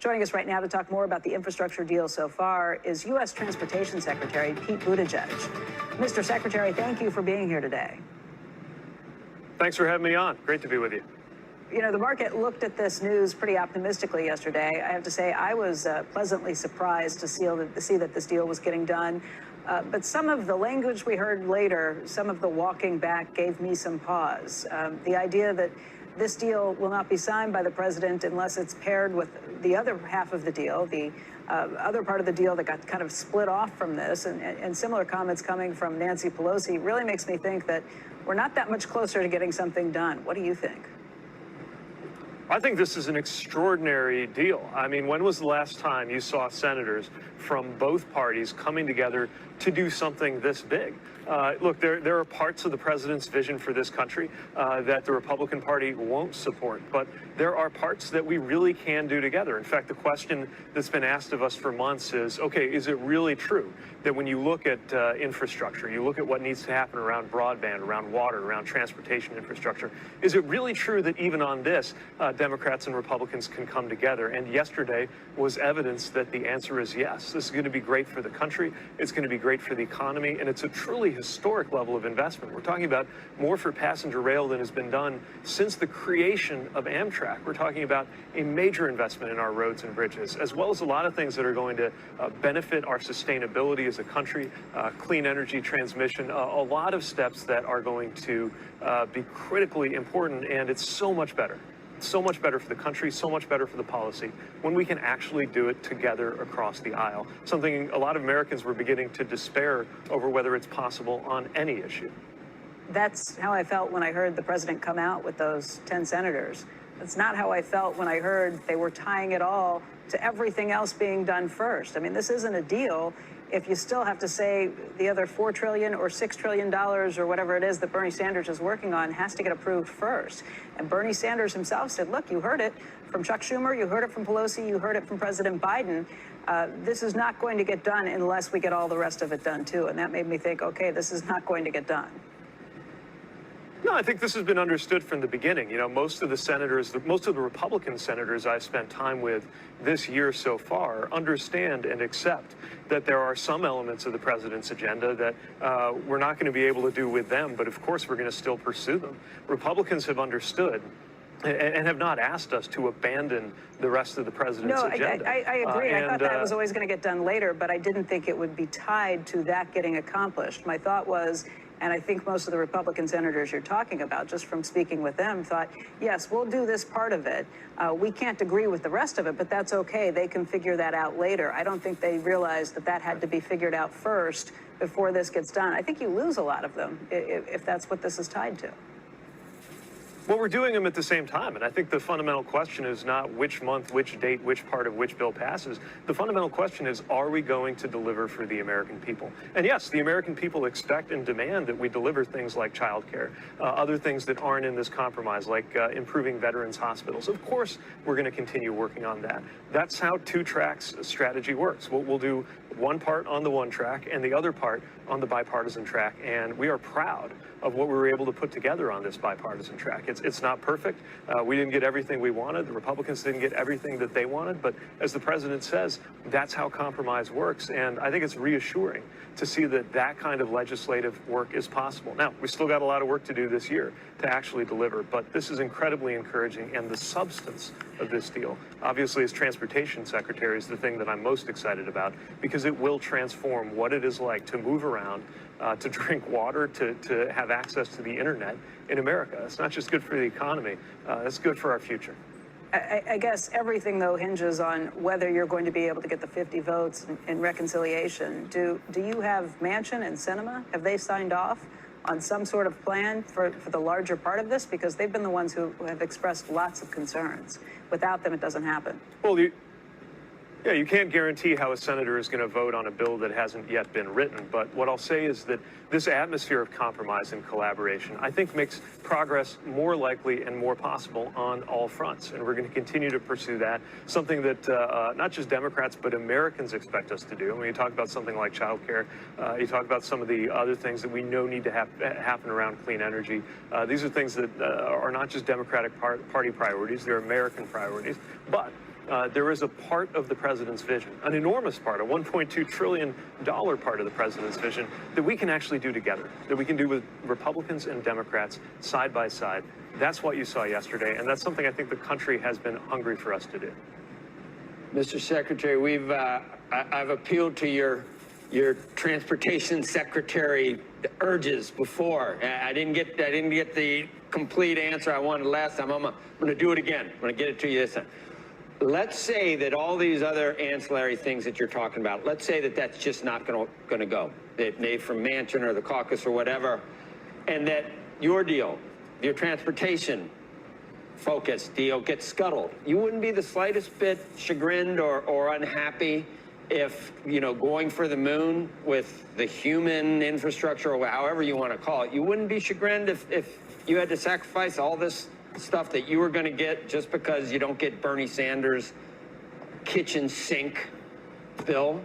Joining us right now to talk more about the infrastructure deal so far is U.S. Transportation Secretary Pete Buttigieg. Mr. Secretary, thank you for being here today. Thanks for having me on. Great to be with you. You know, the market looked at this news pretty optimistically yesterday. I have to say I was pleasantly surprised to see that this deal was getting done. But some of the language we heard later, some of the walking back gave me some pause. The idea that this deal will not be signed by the president unless it's paired with the other half of the deal, the other part of the deal that got kind of split off from this, and similar comments coming from Nancy Pelosi really makes me think that we're not that much closer to getting something done. What do you think? I think this is an extraordinary deal. I mean, when was the last time you saw senators from both parties coming together to do something this big? Look, there are parts of the president's vision for this country that the Republican Party won't support, but there are parts that we really can do together. In fact, the question that's been asked of us for months is, okay, is it really true that when you look at infrastructure, you look at what needs to happen around broadband, around water, around transportation infrastructure, is it really true that even on this, Democrats and Republicans can come together? And yesterday was evidence that the answer is yes. This is going to be great for the country, it's going to be great for the economy, and it's a truly historic level of investment. We're talking about more for passenger rail than has been done since the creation of Amtrak. We're talking about a major investment in our roads and bridges, as well as a lot of things that are going to benefit our sustainability as a country, clean energy transmission, a lot of steps that are going to be critically important, and it's so much better. So much better for the country, so much better for the policy when we can actually do it together across the aisle. Something a lot of Americans were beginning to despair over whether it's possible on any issue. That's how I felt when I heard the president come out with those 10 senators. That's not how I felt when I heard they were tying it all to everything else being done first. I mean, this isn't a deal if you still have to say the other $4 trillion or $6 trillion or whatever it is that Bernie Sanders is working on has to get approved first. And Bernie Sanders himself said, look, you heard it from Chuck Schumer, you heard it from Pelosi, you heard it from President Biden. This is not going to get done unless we get all the rest of it done too. And that made me think, okay, this is not going to get done. No, I think this has been understood from the beginning. You know, most of the senators, most of the Republican senators I've spent time with this year so far understand and accept that there are some elements of the president's agenda that we're not going to be able to do with them, but of course we're going to still pursue them. Republicans have understood and have not asked us to abandon the rest of the president's agenda. I agree. I thought that was always going to get done later, but I didn't think it would be tied to that getting accomplished. My thought was, and I think most of the Republican senators you're talking about, just from speaking with them, thought, yes, we'll do this part of it. We can't agree with the rest of it, but that's okay. They can figure that out later. I don't think they realized that that had to be figured out first before this gets done. I think you lose a lot of them if that's what this is tied to. Well, we're doing them at the same time, and I think the fundamental question is not which month, which date, which part of which bill passes. The fundamental question is, are we going to deliver for the American people? And yes, the American people expect and demand that we deliver things like childcare, other things that aren't in this compromise, like improving veterans' hospitals. Of course, we're going to continue working on that. That's how two tracks strategy works. We'll do one part on the one track and the other part on the bipartisan track, and we are proud of what we were able to put together on this bipartisan track. It's not perfect. We didn't get everything we wanted. The Republicans didn't get everything that they wanted, but as the president says, that's how compromise works, and I think it's reassuring to see that that kind of legislative work is possible. Now, we still got a lot of work to do this year to actually deliver, but this is incredibly encouraging, and the substance of this deal, obviously as Transportation Secretary, is the thing that I'm most excited about, because it will transform what it is like to move around, to drink water, to have access to the internet in America. It's not just good for the economy, it's good for our future. I guess everything, though, hinges on whether you're going to be able to get the 50 votes in reconciliation. Do you have Manchin and Sinema? Have they signed off on some sort of plan for the larger part of this? Because they've been the ones who have expressed lots of concerns. Without them, it doesn't happen. Well, yeah, you can't guarantee how a senator is going to vote on a bill that hasn't yet been written. But what I'll say is that this atmosphere of compromise and collaboration, I think, makes progress more likely and more possible on all fronts. And we're going to continue to pursue that, something that not just Democrats, but Americans expect us to do. When you talk about something like childcare, you talk about some of the other things that we know need to happen around clean energy. These are things that are not just Democratic Party priorities, they're American priorities. But there is a part of the president's vision, an enormous part, a $1.2 trillion part of the president's vision that we can actually do together, that we can do with Republicans and Democrats side by side. That's what you saw yesterday, and that's something I think the country has been hungry for us to do. Mr. Secretary, I've appealed to your transportation secretary urges before. I didn't get the complete answer I wanted last time. I'm going to do it again. I'm going to get it to you this time. Let's say that all these other ancillary things that you're talking about, let's say that that's just not going to go. That they from Manchin or the caucus or whatever, and that your deal, your transportation focus deal gets scuttled. You wouldn't be the slightest bit chagrined or unhappy if, going for the moon with the human infrastructure or however you want to call it, you wouldn't be chagrined if you had to sacrifice all this stuff that you were going to get just because you don't get Bernie Sanders' kitchen sink bill?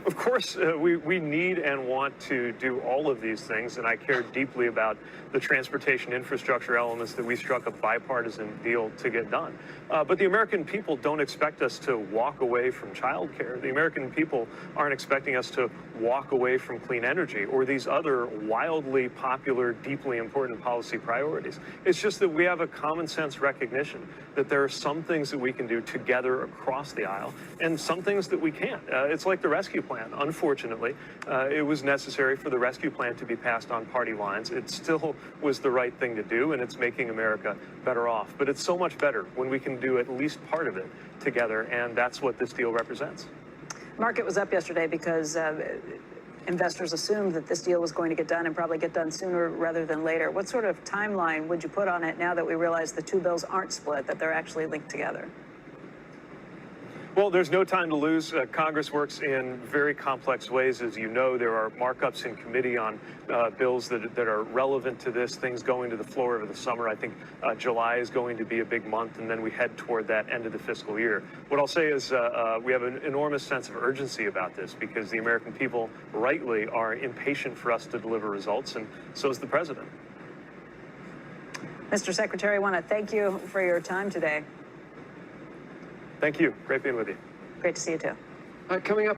Of course, we need and want to do all of these things, and I care deeply about the transportation infrastructure elements that we struck a bipartisan deal to get done. But the American people don't expect us to walk away from childcare. The American people aren't expecting us to walk away from clean energy or these other wildly popular, deeply important policy priorities. It's just that we have a common sense recognition that there are some things that we can do together across the aisle and some things that we can't. It's like the rescue plan. Unfortunately, it was necessary for the rescue plan to be passed on party lines. It still was the right thing to do, and it's making America better off. But it's so much better when we can do at least part of it together, and that's what this deal represents. Market was up yesterday because investors assumed that this deal was going to get done and probably get done sooner rather than later. What sort of timeline would you put on it now that we realize the two bills aren't split, that they're actually linked together? Well, there's no time to lose. Congress works in very complex ways. As you know, there are markups in committee on bills that are relevant to this, things going to the floor over the summer. I think July is going to be a big month, and then we head toward that end of the fiscal year. What I'll say is we have an enormous sense of urgency about this because the American people rightly are impatient for us to deliver results, and so is the president. Mr. Secretary, I want to thank you for your time today. Thank you. Great being with you. Great to see you too. Coming up.